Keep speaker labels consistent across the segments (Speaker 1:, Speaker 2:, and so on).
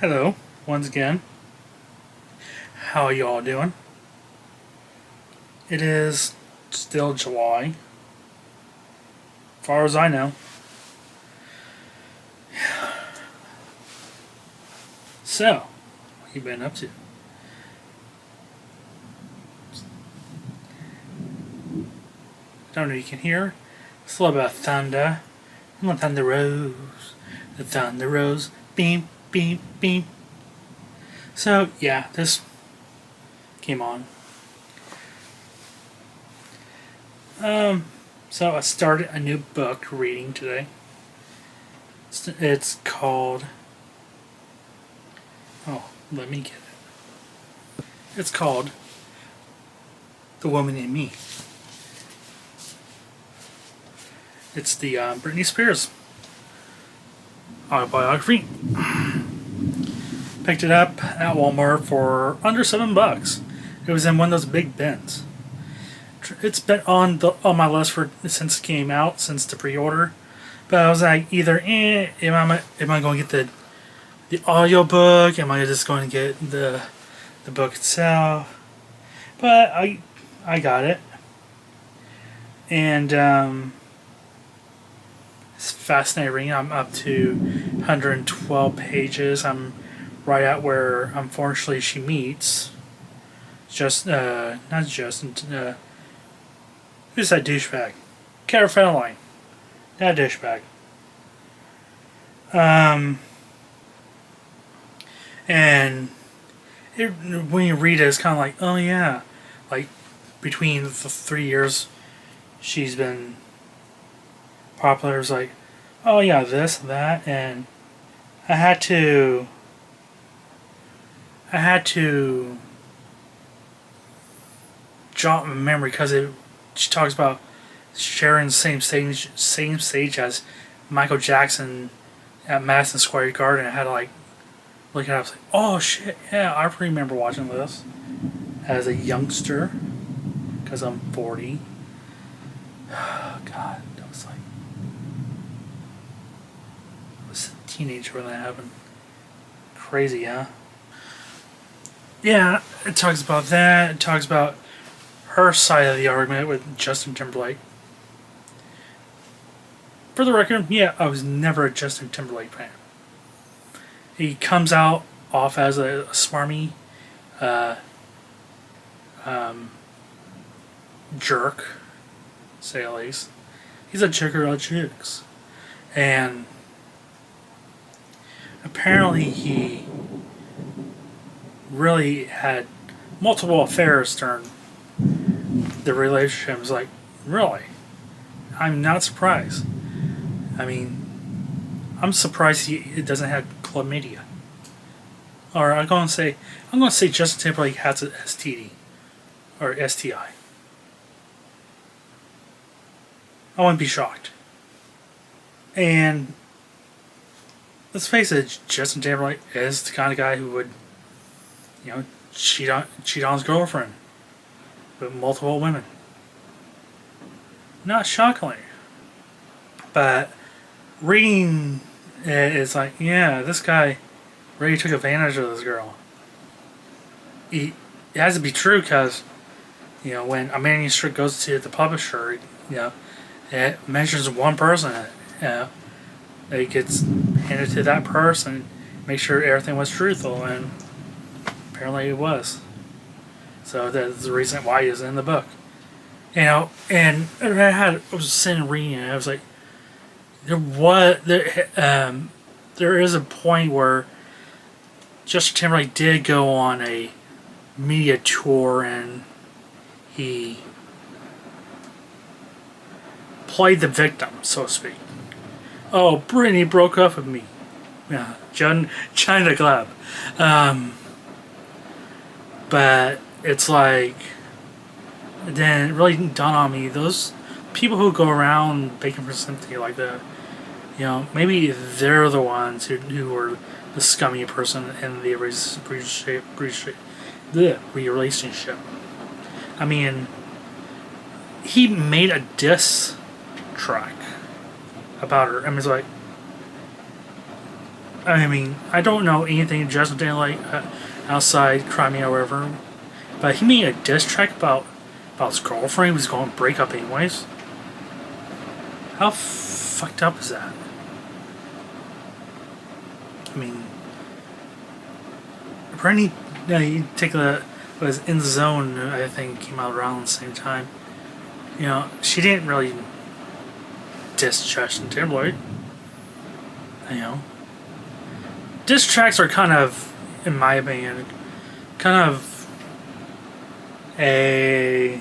Speaker 1: Hello, once again. How are you all doing? It is still July, far as I know. So, what you been up to? I don't know if you can hear. It's a little bit of thunder. And the thunder rose. The thunder rose. Beam, beam, beam. So, yeah, this came on. So I started a new book reading today. It's called. Oh, let me get it. It's called The Woman in Me. It's the Britney Spears autobiography. Picked it up at Walmart for under $7. It was in one of those big bins. It's been on my list since it came out, since the pre-order. But I was like, either am I going to get the audio book? Am I just going to get the book itself? But I got it, and it's fascinating. I'm up to 112 pages. I'm right at where, unfortunately, she meets not Justin. Who's that douchebag? Cara Federline. That douchebag. And when you read it, it's kind of like, oh yeah, like between the 3 years she's been popular, it's like, oh yeah, this, that, and I had to jot my memory because she talks about sharing the same stage as Michael Jackson at Madison Square Garden. I had to like look it up. Like, oh shit, yeah, I remember watching this as a youngster because I'm 40. God, that was like, I was a teenager when that happened. Crazy, huh? Yeah, it talks about that. It talks about her side of the argument with Justin Timberlake. For the record, yeah, I was never a Justin Timberlake fan. He comes out off as a smarmy jerk, say at least. He's a checker of chicks. And apparently he really had multiple affairs during the relationship. Was like, really? I'm not surprised. I mean, I'm surprised he doesn't have chlamydia. Or I'm going to say Justin Timberlake has an STD or STI. I wouldn't be shocked. And let's face it, Justin Timberlake is the kind of guy who would, cheat on his girlfriend with multiple women. Not shockingly, but reading it is like, yeah, this guy really took advantage of this girl. It has to be true because, when a manuscript goes to the publisher, it mentions one person. It gets handed to that person, make sure everything was truthful, and apparently it was. So that's the reason why it's in the book. And I was sitting reading it, I was like, there is a point where Justin Timberlake did go on a media tour and he played the victim, so to speak. Oh, Britney broke up with me. Yeah, China Club. But it's like, then it really dawned on me, those people who go around begging for sympathy like that, maybe they're the ones who were the scummy person in the relationship. I mean, he made a diss track about her. I mean, it's like, I mean, I don't know anything Justin Timberlake outside Crimea or whatever, but he made a diss track about his girlfriend who was going to break up anyways. How fucked up is that? I mean, Brandy, you take the was In the Zone. I think came out around the same time. You know, she didn't really diss Justin Timberlake. You know, diss tracks are kind of, in my opinion, kind of a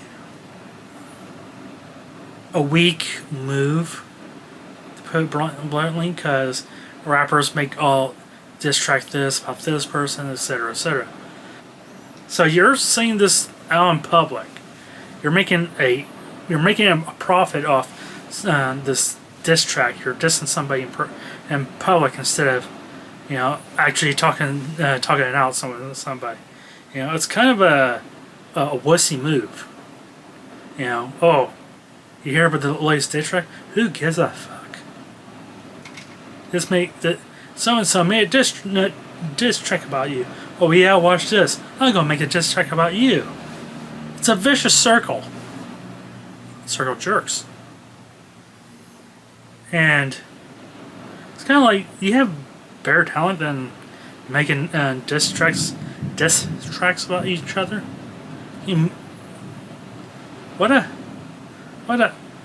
Speaker 1: weak move, to put it bluntly, because rappers make all diss track this about this person, etc., etc. So you're saying this out in public. You're making a profit off this diss track. You're dissing somebody in public instead of, you know, actually talking it out somebody. You know, it's kind of a wussy move. You know, oh, you hear about the latest diss track? Who gives a fuck? So and so made a diss track about you. Oh yeah, watch this. I'm gonna make a diss track about you. It's a vicious circle. Circle jerks. And it's kind of like you have better talent than making diss tracks about each other. What a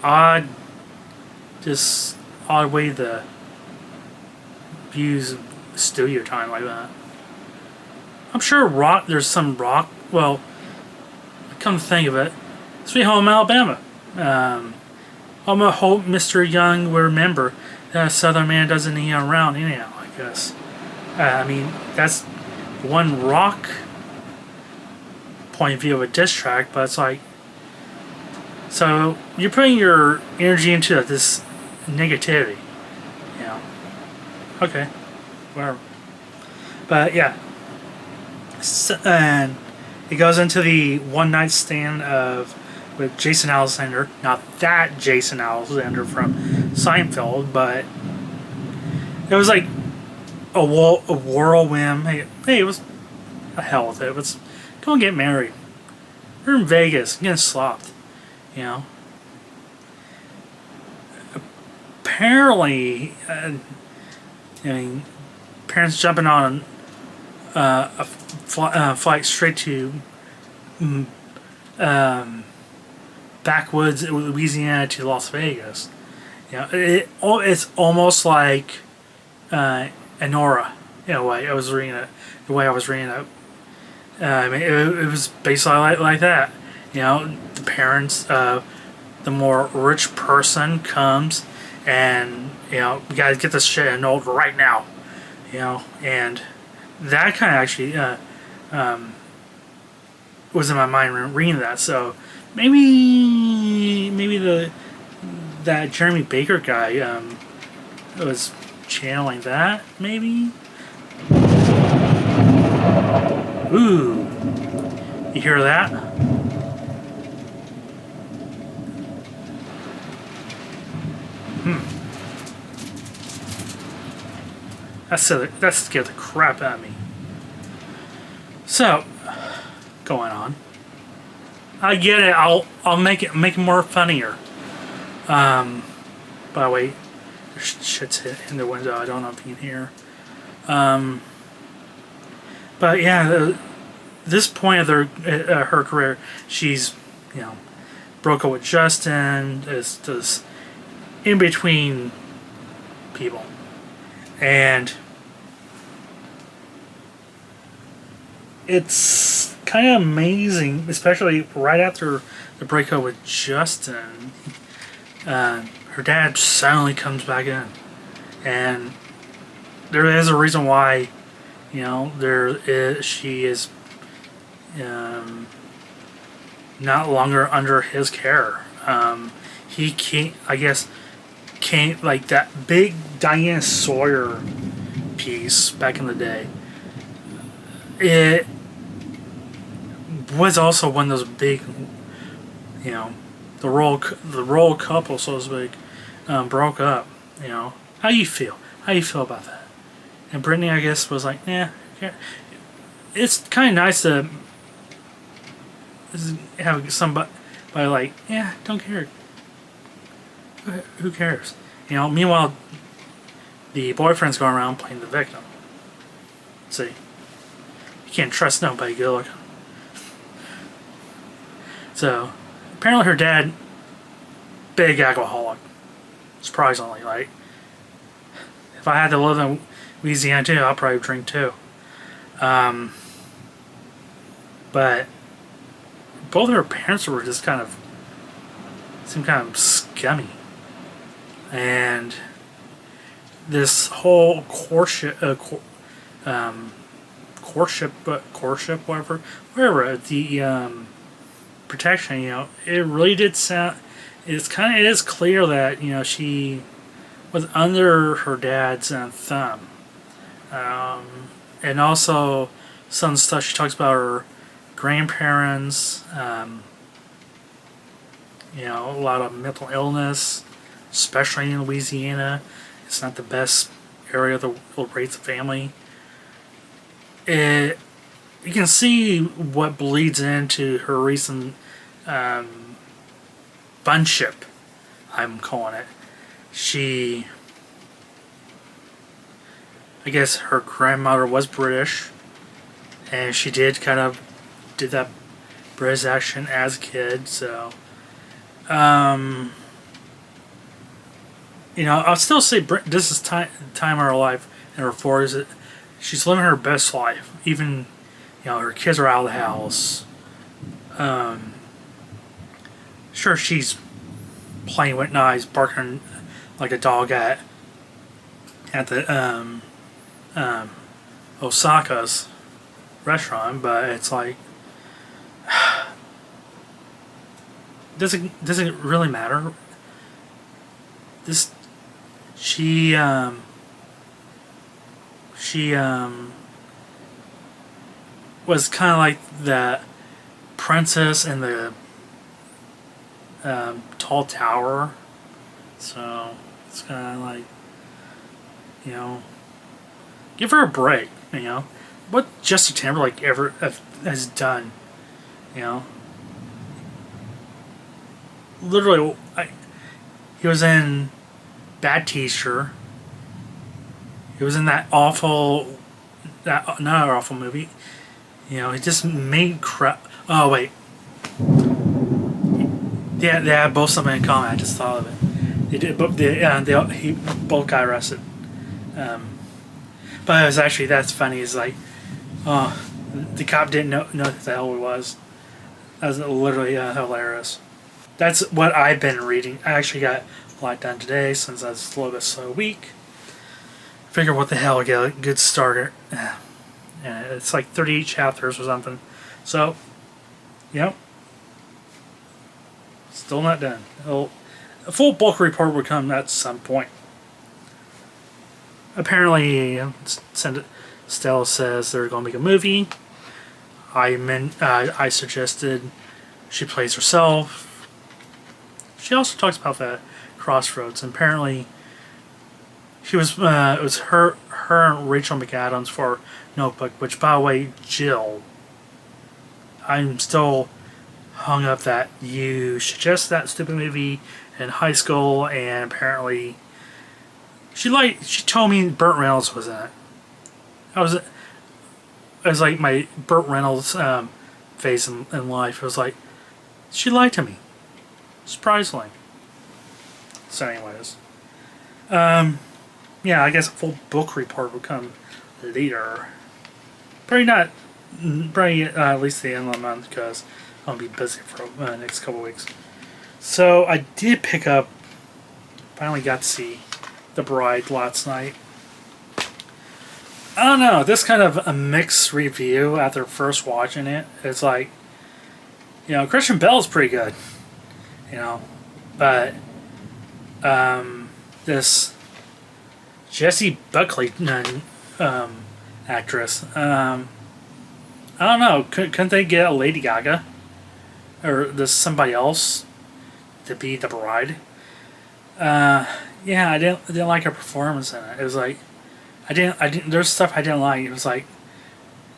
Speaker 1: odd way to use studio time like that. I'm sure there's some rock. Well, come to think of it, Sweet Home Alabama. I hope Mr. Young will remember that a Southern man doesn't need around anyhow, I guess. I mean, that's one rock point of view of a diss track, but it's like, so you're putting your energy into this negativity, you know. Okay, whatever. But yeah, and it goes into the one night stand with Jason Alexander. Not that Jason Alexander from Seinfeld, but it was like a whirlwind. Hey, it was the hell with it. It was go and get married. We're in Vegas, getting slopped, you know. Apparently, I mean, parents jumping on a flight straight to backwoods Louisiana to Las Vegas. You know, it's almost like Anora in a way. I was reading it. The way I was reading it, I mean, it was basically like that. You know, the parents, the more rich person comes, and you know, we gotta get this shit annulled right now. You know, and that kind of actually was in my mind reading that. So maybe that Jeremy Baker guy was channeling that. Maybe. Ooh, you hear that? That scared the crap out of me. So, going on. I get it. I'll make it more funnier. By the way, there's shit's hit in the window. I don't know if you can hear. But yeah, this point of her career, she's, you know, broke up with Justin. Is in between people, and it's kind of amazing, especially right after the breakup with Justin. Her dad suddenly comes back in, and there is a reason why, you know, she is not longer under his care. He can't, I guess, like that big Diane Sawyer piece back in the day. It was also one of those big, you know, the royal couple, so to speak, broke up. You know, how do you feel? How do you feel about that? And Brittany, I guess, was like, "Yeah, it's kind of nice to have somebody like, yeah, don't care. Who cares?" Meanwhile, the boyfriend's going around playing the victim. See, you can't trust nobody. Good looking. So, apparently, her dad, big alcoholic. Surprisingly, like, if I had to live in Louisiana too, I'd probably drink too. But both of her parents were just seemed kind of scummy, and this whole courtship, whatever the protection. It really did sound. It is clear that she was under her dad's thumb, and also some stuff she talks about her grandparents. A lot of mental illness, especially in Louisiana. It's not the best area to raise a family. You can see what bleeds into her recent bunship, I'm calling it. I guess her grandmother was British, and she did that British accent as a kid, so I'll still say this is time of her life in her 40s. She's living her best life. Even, her kids are out of the house. Sure, she's playing with knives, barking like a dog at the Osaka's restaurant, but it's like doesn't really matter. This she was kind of like the princess in the tall tower, so it's kind of like give her a break. What Justin Timberlake ever has done, literally, he was in Bad Teacher. He was in that another awful movie. He just made crap. Oh wait, yeah, they have both something in common. I just thought of it. They did, but he both got arrested. But it was actually, that's funny. Is like, the cop didn't know who the hell he was. That was literally hilarious. That's what I've been reading. I actually got a lot done today since I was a little bit slow week. Figure what the hell, get a good starter. And it's like 38 chapters or something. So, still not done. A full book report would come at some point. Apparently, Stella says they're going to make a movie. I suggested she plays herself. She also talks about the Crossroads. And apparently, it was her and Rachel McAdams for Notebook. Which, by the way, Jill, I'm still hung up that you suggested that stupid movie in high school, and apparently she told me Burt Reynolds was in it. It was like my Burt Reynolds phase in life. It was like, she lied to me. Surprisingly. So anyways. Yeah, I guess a full book report will come later. Probably at least the end of the month, because I'll be busy for the next couple weeks. So I did finally got to see The Bride last night. I don't know, this kind of a mixed review after first watching it. It's like, Christian Bale's pretty good, but this Jessie Buckley actress, I don't know, couldn't they get a Lady Gaga or this somebody else to be the bride? Yeah, I didn't like her performance in it. It was like, There's stuff I didn't like. It was like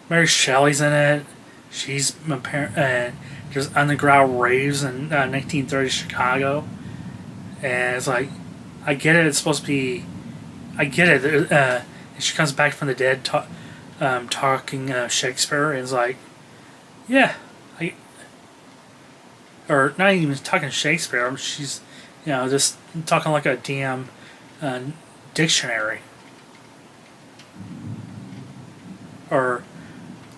Speaker 1: Mary Shelley's in it. She's my parent. There's underground raves in 1930s Chicago, and it's like, I get it. It's supposed to be. I get it. And she comes back from the dead, talking Shakespeare, and it's like, yeah, or not even talking Shakespeare. She's, just talking like a damn dictionary, or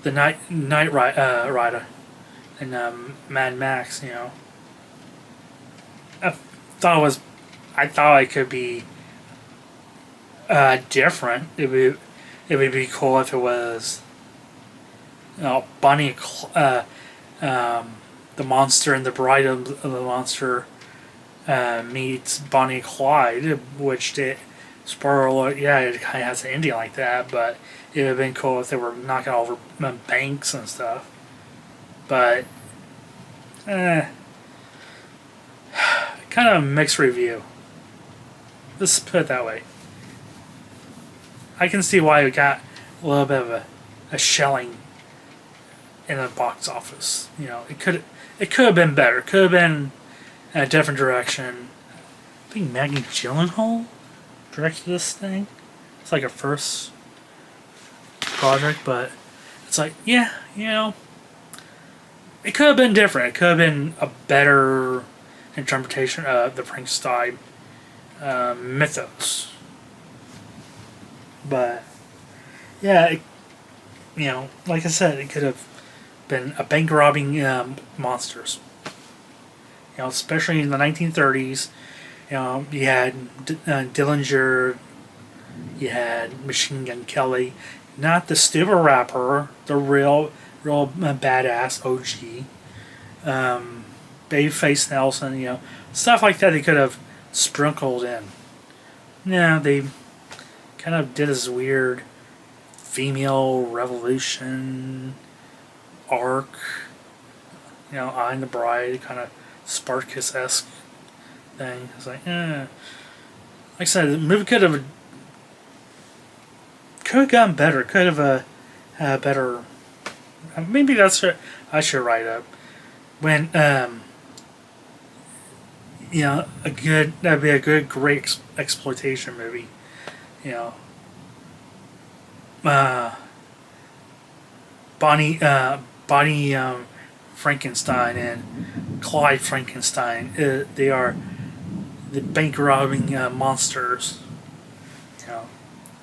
Speaker 1: the Rider and Mad Max. I thought it was, I thought it could be different. It would be cool if it was, Bonnie, the monster and the bride of the monster meets Bonnie and Clyde, which did, spoiler alert, yeah, it kind of has an ending like that, but it would have been cool if they were knocking over banks and stuff. But, kind of a mixed review. Let's put it that way. I can see why it got a little bit of a shelling in the box office. It could have been better. It could have been in a different direction. I think Maggie Gyllenhaal directed this thing. It's like her first project, but it's like, yeah, it could have been different. It could have been a better interpretation of the Frankenstein mythos. But yeah, like I said, it could have been a bank robbing monsters. Especially in the 1930s. You had Dillinger, you had Machine Gun Kelly, not the stupid rapper, the real badass OG. Babyface Nelson, stuff like that they could have sprinkled in. Yeah, they kind of did this weird female revolution arc. I'm the Bride, kind of Spartacus-esque thing. It's like, like I said, the movie could have gotten better. Could have had a better. Maybe that's what I should write up. When that'd be a great exploitation movie. Bonnie Frankenstein and Clyde Frankenstein. They are the bank robbing monsters.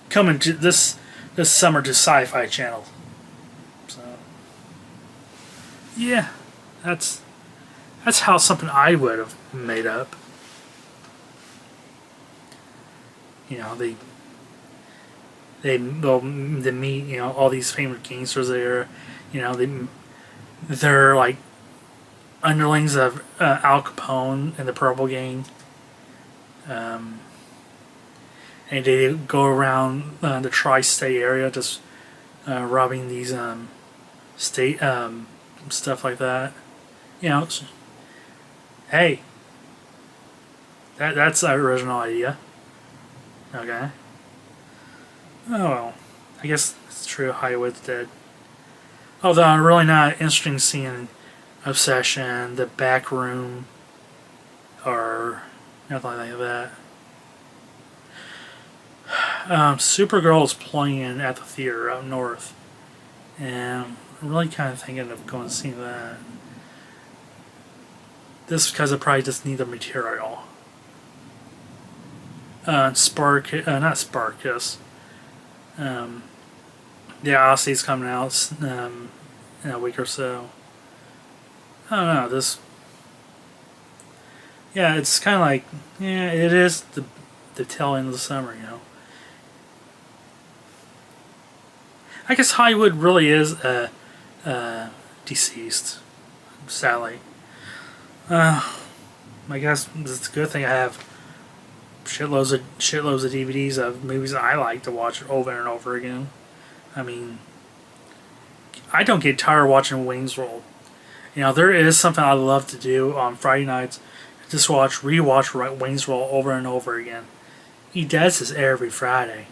Speaker 1: Coming to this summer to Sci-Fi Channel. So yeah, that's how something I would have made up. They meet all these famous gangsters there. They're like underlings of Al Capone and the Purple Gang. And they go around the tri-state area just robbing these state stuff like that. Hey, that's an original idea. Okay. Oh well, I guess it's true. Hollywood's dead. Although I'm really not interested in seeing Obsession, The Back Room, or nothing like that. Supergirl is playing at the theater up north, and I'm really kind of thinking of going to see that. This is because I probably just need the material. Not Sparkus. The Odyssey's coming out in a week or so. I don't know, this... Yeah, it's kind of like... Yeah, it is the tail end of the summer, I guess Hollywood really is deceased, sadly. I guess it's a good thing I have shitloads of DVDs of movies that I like to watch over and over again. I mean, I don't get tired watching Wayne's World. There is something I love to do on Friday nights. Just rewatch Wayne's World over and over again. He does this every Friday.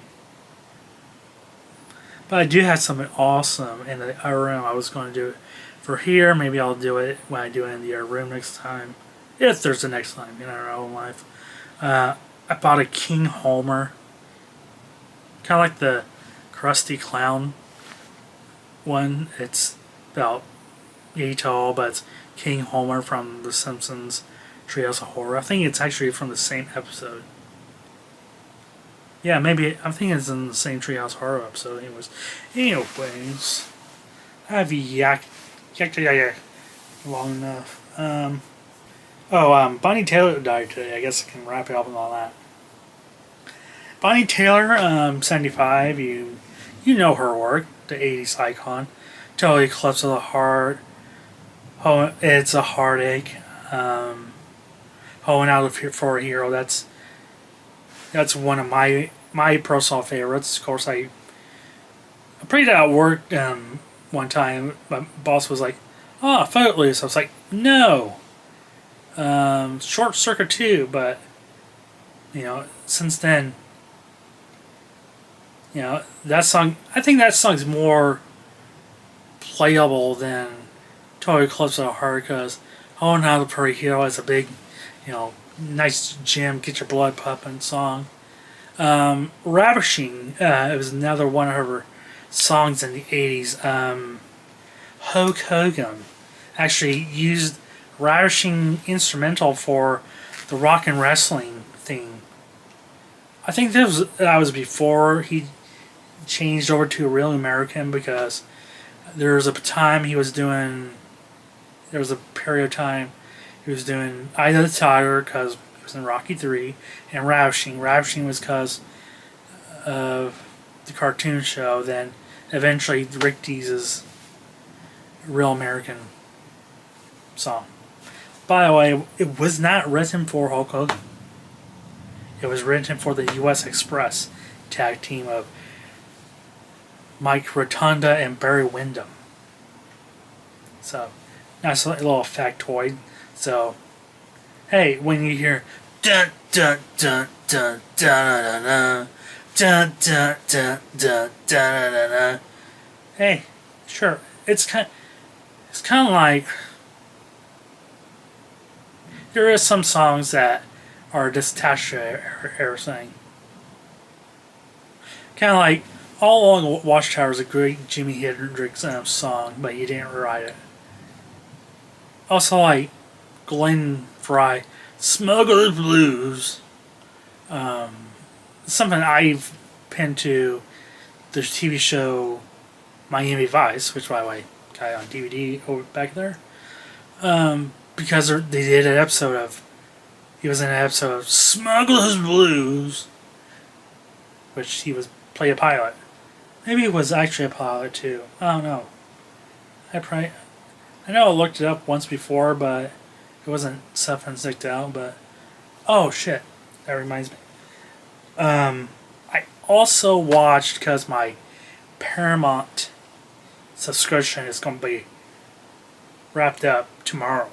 Speaker 1: But I do have something awesome in the other room. I was going to do it for here. Maybe I'll do it when I do it in the other room next time. If there's a next time in our own life. I bought a King Homer. Kind of like the Krusty Clown one. It's about 8 tall, but it's King Homer from The Simpsons Treehouse of Horror. I think it's actually from the same episode. Yeah, maybe. I think it's in the same Treehouse Horror episode. Anyways, I've yacked long enough. Bonnie Taylor died today. I guess I can wrap it up with all that. Bonnie Taylor, 75. You know her work, the 80s icon. Total Eclipse of the Heart. Oh, It's a Heartache. Hoeing Out for a Hero. That's one of my personal favorites. Of course, I played it at work one time. My boss was like, "Oh, Footloose." I was like, "No." Short Circuit 2, but since then, that song. I think that song's more playable than Total Eclipse of the Heart because "Hoeing Out for a Hero" is a big, nice jam, get your blood pumping song. Ravishing, it was another one of her songs in the 80s. Hulk Hogan actually used Ravishing instrumental for the rock and wrestling theme. I think that was before he changed over to Real American because there was a period of time he was doing Eye of the Tiger because he was in Rocky 3 and Ravishing. Ravishing was because of the cartoon show. Then eventually Rick Dees's Real American song. By the way, it was not written for Hulk Hogan. It was written for the U.S. Express tag team of Mike Rotunda and Barry Windham. So, nice little factoid. So, hey, when you hear dun dun dun dun dun dun dun dun dun dun dun dun, hey, sure, it's kind of like there is some songs that are detached to everything. Kind of like All Along the Watchtower is a great Jimi Hendrix song, but he didn't write it. Also like Glenn Frey, Smuggler's Blues. Something I've pinned to the TV show Miami Vice, which by the way, got it on DVD over back there. Because they did an episode of, he was in an episode of Smuggler's Blues, which he was play a pilot. Maybe it was actually a pilot too. I don't know. I know I looked it up once before, but it wasn't something sticked out. But oh shit, that reminds me. I also watched because my Paramount subscription is going to be wrapped up tomorrow.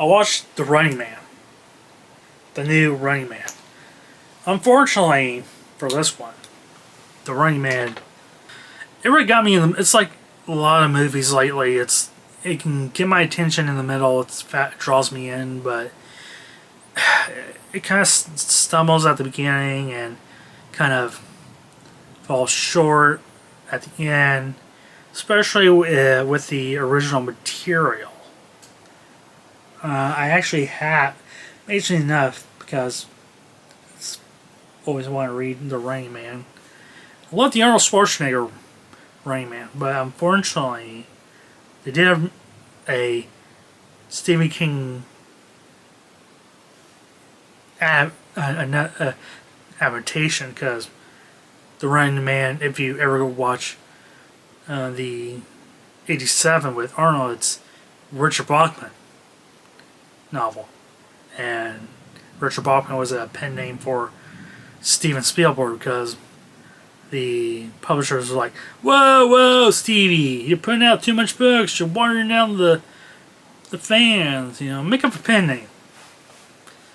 Speaker 1: I watched The Running Man. The new Running Man. Unfortunately, for this one, The Running Man, it really got me it's like a lot of movies lately. It can get my attention in the middle. It draws me in, but it kind of stumbles at the beginning and kind of falls short at the end, especially with the original material. I actually have, amazingly enough, because I always want to read The Running Man. I love the Arnold Schwarzenegger Running Man, but unfortunately, they did have a Stephen King adaptation because The Running Man, if you ever watch the 87 with Arnold, it's Richard Bachman novel, and Richard Bachman was a pen name for Steven Spielberg because the publishers were like, whoa, Stevie, you're putting out too much books, you're watering down the fans, make up a pen name.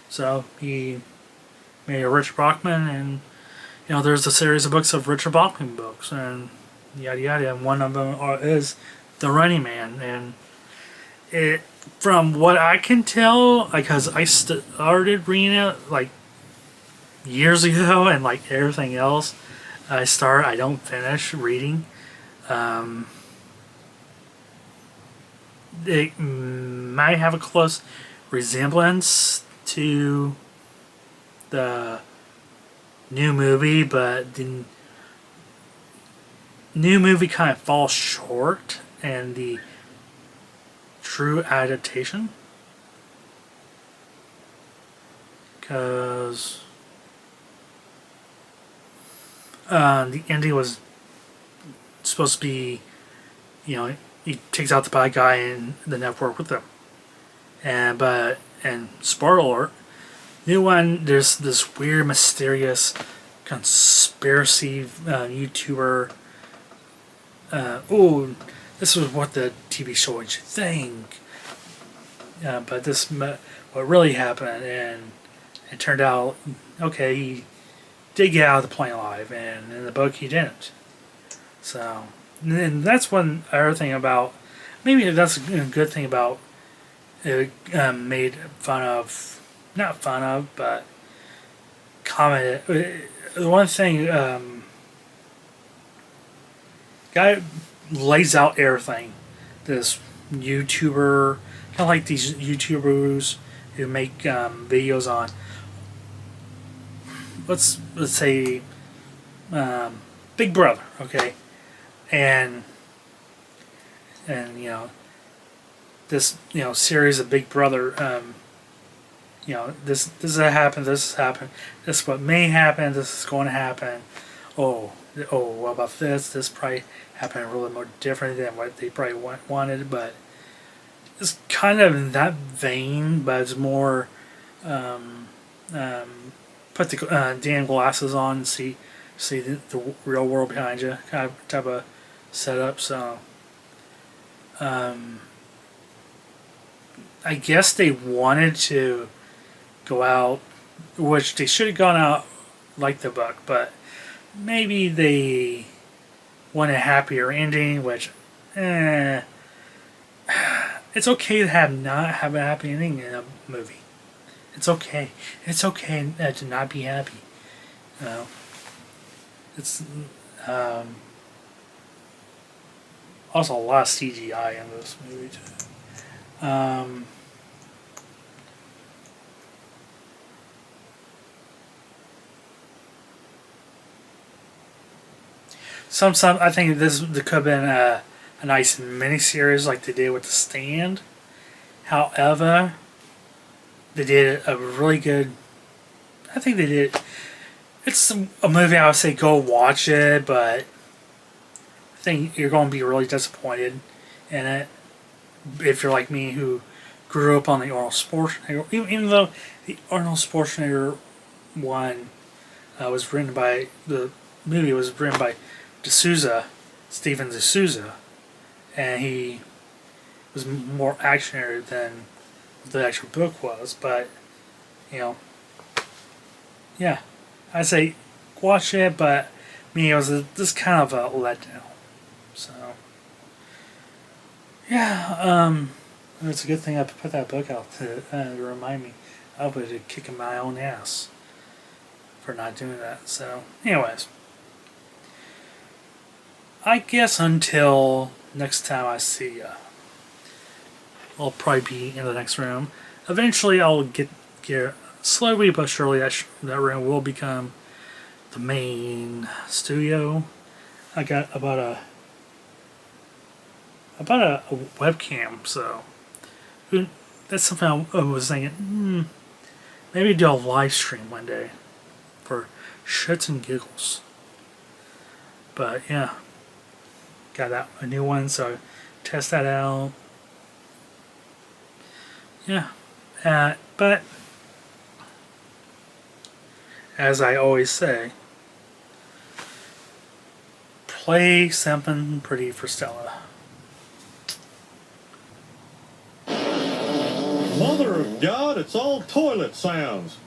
Speaker 1: So he made a Richard Bachman, and there's a series of books of Richard Bachman books, and yada yada, and one of them is The Running Man, and it, from what I can tell, because I started reading it like years ago, and like everything else, I don't finish reading. It might have a close resemblance to the new movie, but the new movie kind of falls short and the true adaptation, because the ending was supposed to be, he takes out the bad guy and the network with him, and spoiler alert, new one, there's this weird mysterious conspiracy YouTuber. This was what the TV show should think. But what really happened, and it turned out, okay, he did get out of the plane alive, and in the book he didn't. So, and that's one other thing about, maybe that's a good thing about it, made fun of, not fun of, but commented. The one thing, guy lays out everything. This YouTuber, kind of like these YouTubers who make videos on, let's say, Big Brother, okay, and this series of Big Brother, this has happened, this has happened, this is what may happen, this is going to happen. Oh, what about this? This probably happened a little more different than what they probably wanted, but it's kind of in that vein, but it's more put the damn glasses on and see the real world behind you, kind of type of setup. So I guess they wanted to go out, which they should have gone out like the book, but maybe they want a happier ending, which it's okay to not have a happy ending in a movie. It's okay. It's okay to not be happy. It's also a lot of CGI in this movie too. Some I think there could have been a nice miniseries like they did with The Stand. However, they did a really good. I think they did. It's a movie I would say go watch it, but I think you're going to be really disappointed in it if you're like me who grew up on the Arnold Schwarzenegger. Even though the Arnold Schwarzenegger one was written by the movie was written by Steven D'Souza, and he was more actionary than the actual book was, but yeah, I say watch it, but me, it was this kind of a letdown. So yeah, it's a good thing I put that book out to remind me. I would have kicking my own ass for not doing that. So anyways, I guess until next time I see ya, I'll probably be in the next room. Eventually I'll get slowly but surely that room will become the main studio. I got about a webcam, so that's something I was thinking, maybe do a live stream one day for shits and giggles. But yeah, got a new one, so test that out. Yeah, but as I always say, play something pretty for Stella.
Speaker 2: Mother of God, it's all toilet sounds.